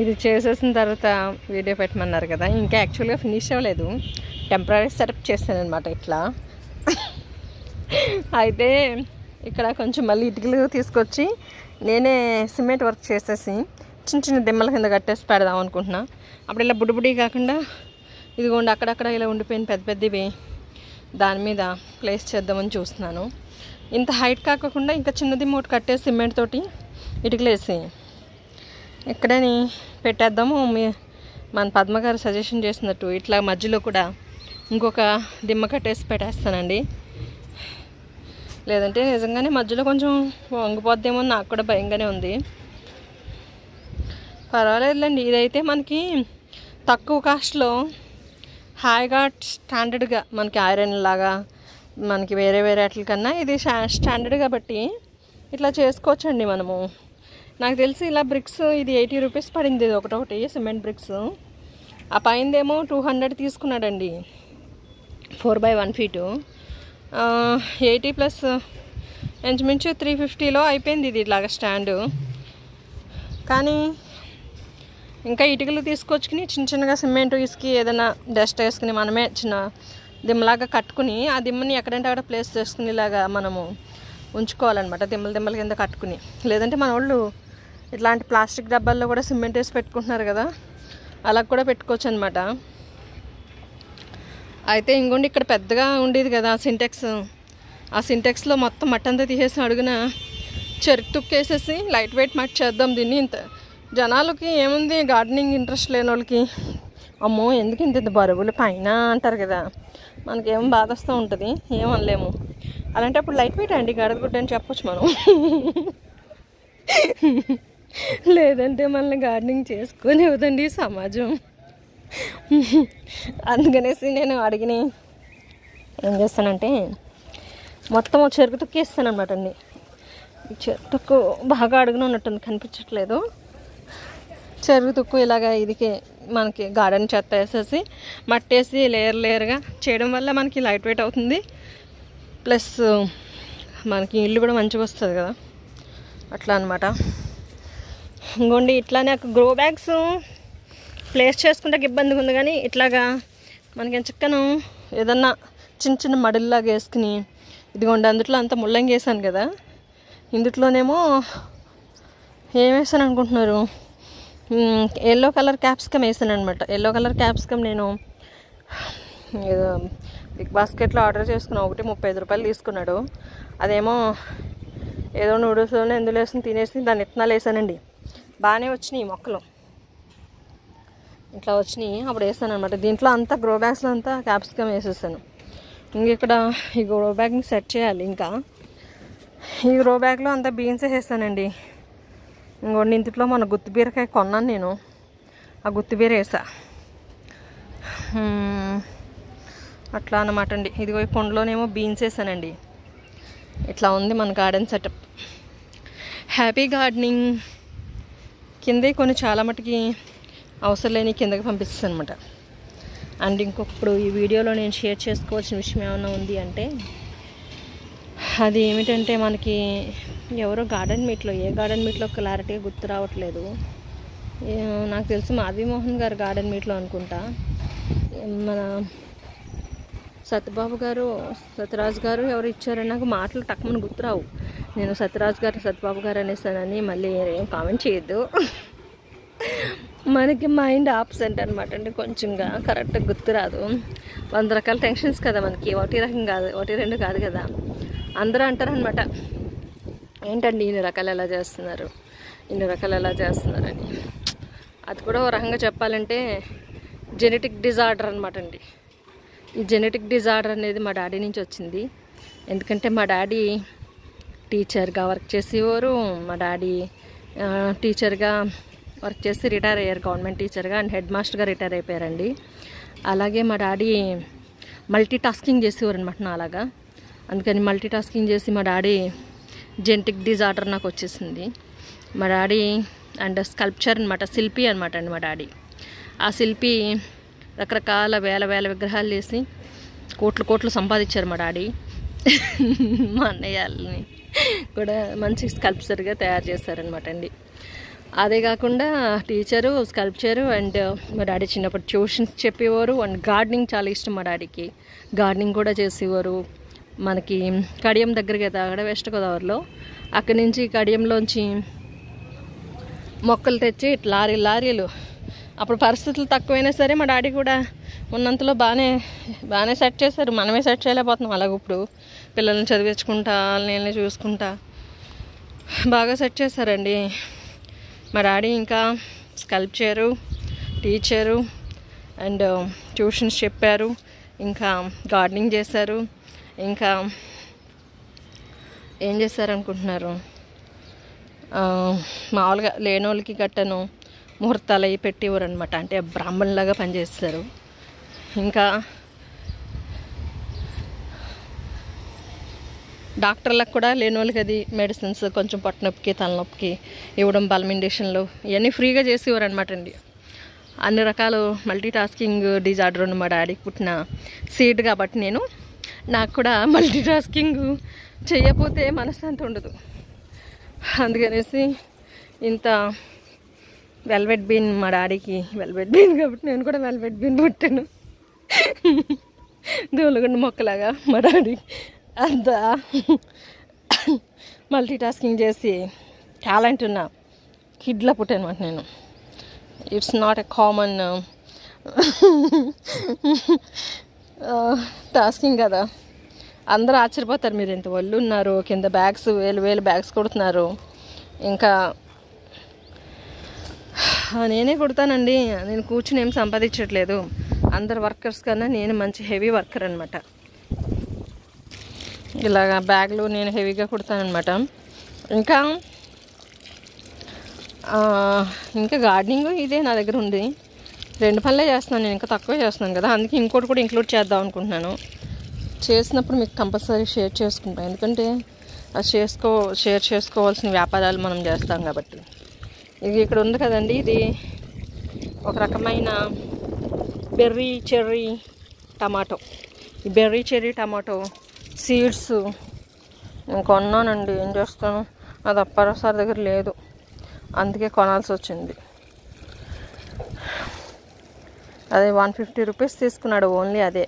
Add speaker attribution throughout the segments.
Speaker 1: ఇది చేసేసిన తర్వాత వీడియో పెట్టమన్నారు కదా, ఇంకా యాక్చువల్గా ఫినిష్ అవ్వలేదు, టెంపరీ సెటప్ చేస్తాను అనమాట ఇట్లా. అయితే ఇక్కడ కొంచెం మళ్ళీ ఇటుకలు తీసుకొచ్చి నేనే సిమెంట్ వర్క్ చేసేసి చిన్న చిన్న దిమ్మల కింద కట్టేసి పెడదాం అనుకుంటున్నా. అప్పుడు ఇలా బుడ్డి కాకుండా ఇదిగోండి అక్కడక్కడ ఇలా ఉండిపోయిన పెద్ద పెద్దవి దాని మీద ప్లేస్ చేద్దామని చూస్తున్నాను. ఇంత హైట్ కాకుండా ఇంకా చిన్నది మూట కట్టేసి సిమెంట్ తోటి ఇటుకలేసి ఎక్కడని పెట్టేద్దాము. మన పద్మ గారు సజెషన్ చేసినట్టు ఇట్లా మధ్యలో కూడా ఇంకొక దిమ్మ కట్టేసి పెట్టేస్తానండి. లేదంటే నిజంగానే మధ్యలో కొంచెం వంగిపోద్దేమో నాకు కూడా భయంగానే ఉంది. పర్వాలేదులేండి, ఇదైతే మనకి తక్కువ కాస్ట్లో హాయిగా స్టాండర్డ్గా మనకి ఐరన్ లాగా మనకి వేరే వాటికన్నా ఇది స్టాండర్డ్ కాబట్టి ఇట్లా చేసుకోవచ్చండి మనము. నాకు తెలిసి ఇలా బ్రిక్స్ ఇది 80 రూపీస్ పడింది, ఇది ఒకటొకటి సిమెంట్ బ్రిక్స్. ఆ పైందేమో 200 తీసుకున్నాడండి 4x1 ఫీటు. 80 ప్లస్ ఇంచుమించు 350లో అయిపోయింది ఇది ఇలాగ స్టాండు. కానీ ఇంకా ఇటుకలు తీసుకొచ్చుకుని చిన్న చిన్నగా సిమెంట్ ఇసుకి ఏదైనా డస్ట్ వేసుకుని మనమే చిన్న దిమ్మలాగా కట్టుకుని ఆ దిమ్మని ఎక్కడంటే అక్కడ ప్లేస్ చేసుకుని ఇలాగా మనము ఉంచుకోవాలన్నమాట, దిమ్మల కింద కట్టుకుని. లేదంటే మన వాళ్ళు ఇట్లాంటి ప్లాస్టిక్ డబ్బాల్లో కూడా సిమెంట్ వేసి పెట్టుకుంటున్నారు కదా, అలా కూడా పెట్టుకోవచ్చు అనమాట. అయితే ఇంకోండి ఇక్కడ పెద్దగా ఉండేది కదా సింటెక్స్, ఆ సింటెక్స్లో మొత్తం మట్టి అంతా తీసేసి అడుగున చెరుకు తుక్కేసేసి లైట్ వెయిట్ మట్టి చేద్దాం దీన్ని. ఇంత జనాలకి ఏముంది గార్డెనింగ్ ఇంట్రెస్ట్ లేని వాళ్ళకి, అమ్మో ఎందుకు ఇంత బరువులు పైన అంటారు కదా, మనకేమో బాధ వస్తూ ఉంటుంది, ఏమనలేము. అలాంటే అప్పుడు లైట్ వెయిట్ అండి గడదగుడ్డ అని చెప్పొచ్చు మనం. లేదంటే మనల్ని గార్డెనింగ్ చేసుకొని ఇవ్వదండి సమాజం. అందుకనేసి నేను అడిగిన ఏం చేస్తానంటే మొత్తం చెరుకు తుక్కేస్తాను అనమాట అండి. ఈ చెరుకు తుక్కు బాగా అడుగున ఉన్నట్టుంది, కనిపించట్లేదు. చెరుకు తుక్కు ఇలాగా ఇదికి మనకి గార్డెన్ చెత్త వేసేసి మట్టేసి లేయర్గా చేయడం వల్ల మనకి లైట్ వెయిట్ అవుతుంది, ప్లస్ మనకి ఇల్లు కూడా మంచిగా వస్తుంది కదా, అట్లా అనమాట. ఇంకోండి ఇట్లా నాకు గ్రో బ్యాగ్స్ ప్లేస్ చేసుకుంటే ఇబ్బందిగా ఉంది, కానీ ఇట్లాగా మనకి చిక్కను ఏదన్నా చిన్న చిన్న మడిల్లాగా వేసుకుని ఇదిగోండి అందులో అంతా ముల్లంగి వేసాను కదా, ఇందులోనేమో ఏం వేసాను అనుకుంటున్నారు, ఎల్లో కలర్ క్యాప్సికమ్ వేసాను అనమాట. ఎల్లో కలర్ క్యాప్సికమ్ నేను బిగ్ బాస్కెట్లో ఆర్డర్ చేసుకున్నా, ఒకటి 35 రూపాయలు తీసుకున్నాడు. అదేమో ఏదో నూడిల్స్లోనే ఎందులో వేసుకుని తినేసి దాన్ని ఇత్తనాలు వేసానండి. బాగానే వచ్చినాయి మొక్కలు, ఇట్లా వచ్చినాయి. అప్పుడు వేసాను అనమాట. దీంట్లో అంతా గ్రో బ్యాగ్స్లో అంతా క్యాప్సికమ్ వేసేసాను. ఇక్కడ ఈ గ్రో బ్యాగ్ని సెట్ చేయాలి. ఇంకా ఈ గ్రో బ్యాగ్లో అంతా బీన్స్ వేసానండి. ఇంకోటి ఇంట్లో మన గుత్తి బీరకాయ కొన్నాను నేను, ఆ గుత్తి బీర వేసా. అట్లా అన్నమాట అండి. ఇదిగో ఈ పొండ్లోనేమో బీన్స్ వేసానండి. ఇట్లా ఉంది మన గార్డెన్ సెటప్. Happy gardening. కిందే కొన్ని చాలా మటుకి అవసరం లేని కిందకి పంపిస్తాను అనమాట. అండ్ ఇంకొకప్పుడు ఈ వీడియోలో నేను షేర్ చేసుకోవాల్సిన విషయం ఏమైనా ఉంది అంటే అది ఏమిటంటే మనకి ఎవరో గార్డెన్ మీట్లో, ఏ గార్డెన్ మీట్లో క్లారిటీగా గుర్తు రావట్లేదు, నాకు తెలిసి మాధవి మోహన్ గారు గార్డెన్ మీట్లో అనుకుంటా. మన సత్యబాబు గారు, సత్యరాజు గారు ఎవరు ఇచ్చారని నాకు మాటలు టక్కుమని గుర్తురావు. నేను సత్యరాజు గారు సత్యబాబు గారు అనేసానని మళ్ళీ ఏం కామెంట్ చేయొద్దు. మనకి మైండ్ ఆబ్సెంట్ అనమాట అండి, కొంచెంగా కరెక్ట్గా గుర్తురాదు. 100 రకాల టెన్షన్స్ కదా మనకి, ఒకటి రకం కాదు, ఒకటి రెండు కాదు కదా. అందరూ అంటారనమాట, ఏంటండి ఇన్ని రకాలు ఎలా చేస్తున్నారు, ఇన్ని రకాలు ఎలా చేస్తున్నారని. అది కూడా ఒక రకంగా చెప్పాలంటే జెనెటిక్ డిజార్డర్ అనమాట అండి. ఈ జెనెటిక్ డిజార్డర్ అనేది మా డాడీ నుంచి వచ్చింది. ఎందుకంటే మా డాడీ టీచర్గా వర్క్ చేసేవారు. మా డాడీ టీచర్గా వర్క్ చేసి రిటైర్ అయ్యారు, గవర్నమెంట్ టీచర్గా, అండ్ హెడ్ మాస్టర్గా రిటైర్ అయిపోయారండి. అలాగే మా డాడీ మల్టీ టాస్కింగ్ చేసేవారు అనమాట నా అలాగా. అందుకని మల్టీ టాస్కింగ్ చేసి మా డాడీ జెనెటిక్ డిజార్డర్ నాకు వచ్చేసింది. మా డాడీ అండ్ స్కల్ప్చర్ అనమాట, శిల్పి అనమాట అండి మా డాడీ. ఆ శిల్పి రకరకాల వేల విగ్రహాలు చేసి కోట్లు సంపాదించారు మా డాడీ. మా అన్నయ్యని కూడా మంచి స్కల్ప్చర్గా తయారు చేశారనమాట అండి. అదే కాకుండా టీచరు, స్కల్ప్చరు అండ్ మా డాడీ చిన్నప్పుడు ట్యూషన్స్ చెప్పేవారు. అండ్ గార్డెనింగ్ చాలా ఇష్టం మా డాడీకి. గార్డెనింగ్ కూడా చేసేవారు. మనకి కడియం దగ్గర కదా, అక్కడ వెస్ట్ గోదావరిలో. అక్కడి నుంచి కడియంలోంచి మొక్కలు తెచ్చి లారీలు. అప్పుడు పరిస్థితులు తక్కువైనా సరే మా డాడీ కూడా ఉన్నంతలో బాగానే సెట్ చేశారు. మనమే సెట్ చేయలేకపోతున్నాం. అలాగ ఇప్పుడు పిల్లల్ని చదివించుకుంటా, వాళ్ళని చూసుకుంటా బాగా సెట్ చేశారండి మా డాడీ. ఇంకా స్కల్ప్చరు, టీచరు అండ్ ట్యూషన్స్ చెప్పారు. ఇంకా గార్డెనింగ్ చేశారు. ఇంకా ఏం చేశారనుకుంటున్నారు, మామూలుగా లేనోళ్ళకి గట్టను ముహూర్తాలు అవి పెట్టేవారు అనమాట. అంటే బ్రాహ్మణులాగా పనిచేస్తారు. ఇంకా డాక్టర్లకు కూడా లేనోళ్ళకి అది మెడిసిన్స్ కొంచెం పొట్ట నొప్పికి, తలనొప్పికి ఇవ్వడం, బలం ఇంజక్షన్లు ఇవన్నీ ఫ్రీగా చేసేవారు అనమాట అండి. అన్ని రకాలు మల్టీ టాస్కింగ్ డిజార్డర్ ఉన్న మా డాడీకి పుట్టిన సీడ్ కాబట్టి నాకు కూడా మల్టీ టాస్కింగ్ చేయకపోతే మనశ్శాంతి ఉండదు. అందుకనేసి ఇంత వెల్వెట్ బీన్ మా డాడీకి వెల్వెట్ బీన్ కాబట్టి నేను కూడా వెల్వెట్ బీన్ పుట్టాను. దూలగుండ మొక్కలాగా మా డాడీ అంత మల్టీ టాస్కింగ్ చేసి టాలెంట్ ఉన్న కిడ్లా పుట్టాను అనమాట నేను. It's not a common tasking కదా. అందరూ ఆశ్చర్యపోతారు, మీరు ఎంత ఒళ్ళు ఉన్నారు, కింద బ్యాగ్స్ వేలు బ్యాగ్స్ కొడుతున్నారు. ఇంకా నేనే కొడతానండి. నేను కూర్చుని ఏం సంపాదించట్లేదు. అందరు వర్కర్స్ కన్నా నేను మంచి హెవీ వర్కర్ అనమాట. ఇలాగా బ్యాగ్లు నేను హెవీగా కుడతానమాట. ఇంకా గార్డెనింగ్ ఇదే నా దగ్గర ఉంది. 2 పనులే చేస్తున్నాను నేను, ఇంకా తక్కువే చేస్తున్నాను కదా. అందుకే ఇంకోటి కూడా ఇంక్లూడ్ చేద్దాం అనుకుంటున్నాను. చేసినప్పుడు మీకు కంపల్సరీ షేర్ చేసుకుంటాం. ఎందుకంటే అది షేర్ చేసుకోవాల్సిన వ్యాపారాలు మనం చేస్తాం కాబట్టి. ఇది ఇక్కడ ఉంది కదండి, ఇది ఒక రకమైన బెర్రీ చెర్రీ టమాటో. ఈ బెర్రీ చెర్రీ టమాటో సీడ్స్ నేను కొన్నానండి. ఏం చేస్తాను, అది అప్పారావు సార్ దగ్గర లేదు, అందుకే కొనాల్సి వచ్చింది. అదే 150 రూపీస్ తీసుకున్నాడు ఓన్లీ అదే,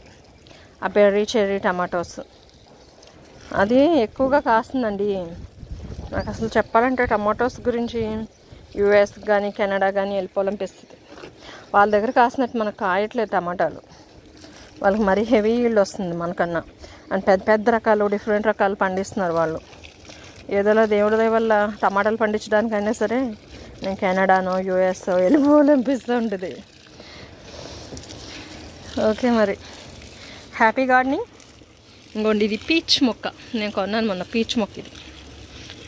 Speaker 1: ఆ బెర్రీ చెర్రీ టమాటోస్. అది ఎక్కువగా కాస్తుందండి. నాకు అసలు చెప్పాలంటే టమాటోస్ గురించి యూఎస్ కానీ కెనడా కానీ వెళ్ళిపోవాలనిపిస్తుంది. వాళ్ళ దగ్గర కాసినట్టు మనకు కాయట్లేదు టమాటాలు. వాళ్ళకి మరీ హెవీ ఈల్డ్ వస్తుంది మనకన్నా. అండ్ పెద్ద రకాలు, డిఫరెంట్ రకాలు పండిస్తున్నారు వాళ్ళు. ఏదోలా దేవుడి దయ వల్ల టమాటాలు పండించడానికైనా సరే నేను కెనడానో యూఎస్ వెళ్ళిపోవాలనిపిస్తూ ఉంటుంది. ఓకే, మరి హ్యాపీ గార్డెనింగ్. ఇంకోండి, ఇది పీచ్ మొక్క. నేను కొన్నాను మొన్న పీచ్ మొక్క. ఇది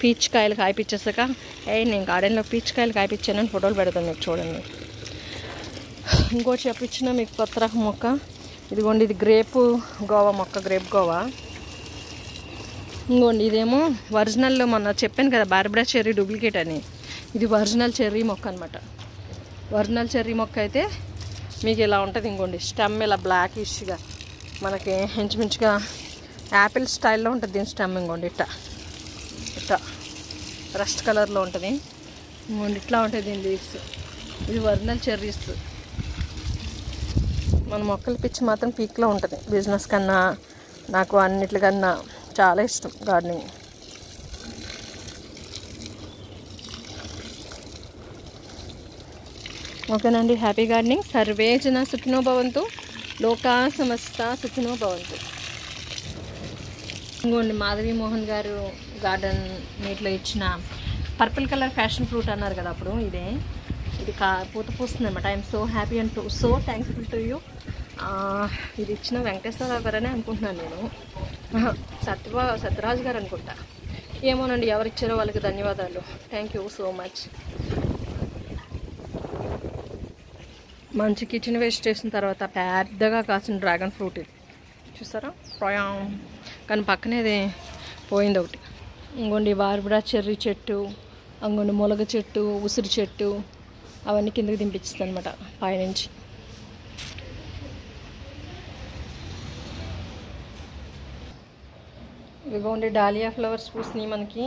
Speaker 1: పీచ్ కాయలు కాయపించేసాక నేను గార్డెన్లో పీచ్ కాయలు కాయపించానని ఫోటోలు పెడతాను మీకు చూడండి. ఇంకోటి చెప్పించిన మీకు కొత్త రకం మొక్క. ఇదిగోండి, ఇది గ్రేప్ గోవా. ఇంకోండి, ఇదేమో ఒరిజినల్లో మొన్న చెప్పాను కదా బార్బరా చెర్రీ డూప్లికేట్ అని. ఇది ఒరిజినల్ చెర్రీ మొక్క అనమాట. ఒరిజినల్ చెర్రీ మొక్క అయితే మీకు ఇలా ఉంటుంది. ఇంకోండి, స్టెమ్ ఇలా బ్లాకిష్గా మనకి ఇంచుమించుగా యాపిల్ స్టైల్లో ఉంటుంది దీని స్టెమ్. ఇంకోండి ఇట్లా రస్ట్ కలర్లో ఉంటుంది. ఇంకోండి ఇట్లా ఉంటుంది దీని లీవ్స్. ఇది ఒరిజినల్ చెర్రీస్. మన మొక్కల పిచ్చి మాత్రం పీక్లో ఉంటుంది. బిజినెస్ కన్నా నాకు అన్నిటికన్నా చాలా ఇష్టం గార్డెనింగ్. ఓకేనండి, హ్యాపీ గార్డెనింగ్. సర్వే జన సుఖినో భవంతు, లోకా సమస్త సుఖినో భవంతు. ఇంకోండి, మాధవి మోహన్ గారు గార్డెన్ నీటిలో ఇచ్చిన పర్పుల్ కలర్ ఫ్యాషన్ ఫ్రూట్ అన్నారు కదా అప్పుడు, ఇది పూత పూస్తుంది అనమాట. I'm so happy and so thankful to you. ఇది ఇచ్చిన వెంకటేశ్వరరావు గారనే అనుకుంటున్నాను నేను. సత్యరాజు గారు అనుకుంటా, ఏమోనండి. ఎవరిచ్చారో వాళ్ళకి ధన్యవాదాలు. Thank you so much. మంచి కిచెన్ వేస్ట్ చేసిన తర్వాత పెద్దగా కాసిన డ్రాగన్ ఫ్రూట్ ఇది చూసారా, కానీ పక్కనేది పోయింది ఒకటి. ఇంకోండి, బార్బరా చెర్రీ చెట్టు, అంగొండి మొలగ చెట్టు, ఉసిరి చెట్టు, అవన్నీ కిందకి దింపించింది అనమాట పైనుంచి. ఇదిగోండి, డాలియా ఫ్లవర్స్ పూసినాయి మనకి.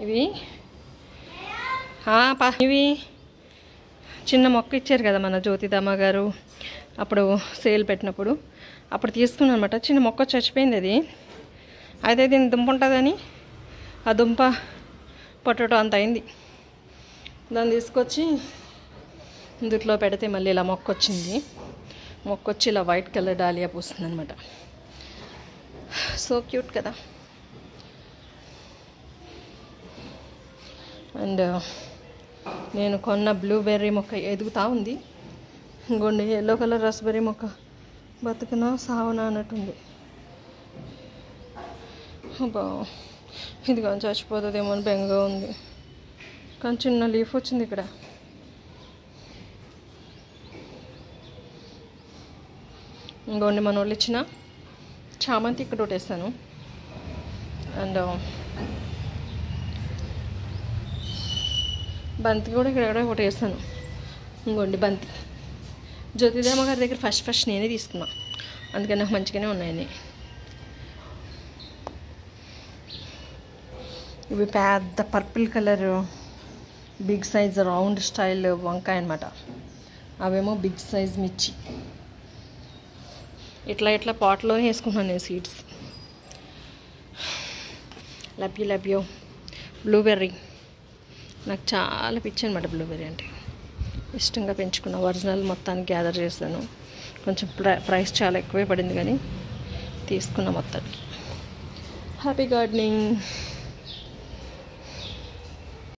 Speaker 1: ఇవి ఇవి చిన్న మొక్క ఇచ్చారు కదా మన జ్యోతిదమ్మ గారు అప్పుడు సేల్ పెట్టినప్పుడు, అప్పుడు తీసుకున్నాను అనమాట. చిన్న మొక్క చచ్చిపోయింది అది. అయితే దీని దుంప ఉంటుందని ఆ దుంప పొటాటో అంత అయింది. దాన్ని తీసుకొచ్చి ఇందులో పెడితే మళ్ళీ ఇలా మొక్క వచ్చింది. మొక్క వచ్చి ఇలా వైట్ కలర్ డాలియా పూస్తుంది అనమాట. సో క్యూట్ కదా. అండ్ నేను కొన్న బ్లూబెర్రీ మొక్క ఎదుగుతూ ఉంది. ఇంకోండి ఎల్లో కలర్ రస్బెర్రీ మొక్క బతుకునా సావునా అన్నట్టుంది. అబ్బా ఇది కానీ చచ్చిపోతుందేమో అని బెంగగా ఉంది. కానీ చిన్న లీఫ్ వచ్చింది ఇక్కడ. ఇంకోండి మన వాళ్ళు ఇచ్చిన చామంతి ఇక్కడ ఒకటేస్తాను. అండ్ బంతి కూడా ఇక్కడ ఒకటి వేస్తాను. ఇంకోండి బంతి జ్యోతిదమ్మ గారి దగ్గర ఫస్ట్ నేనే తీసుకున్నా, అందుకని నాకు మంచిగానే ఉన్నాయని. ఇవి పెద్ద purple colour big size round style వంకాయ అనమాట. అవేమో బిగ్ సైజ్ మిర్చి. ఇట్లా పాట్లోనే వేసుకున్నాను నేను సీడ్స్. లభ్యో బ్లూబెర్రీ నాకు చాలా పిచ్చి అనమాట. బ్లూబెర్రీ అంటే ఇష్టంగా పెంచుకున్నా. ఒరిజినల్ మొత్తానికి గ్యాదర్ చేశాను. కొంచెం ప్రైస్ చాలా ఎక్కువే పడింది కానీ తీసుకున్న మొత్తానికి. Happy gardening.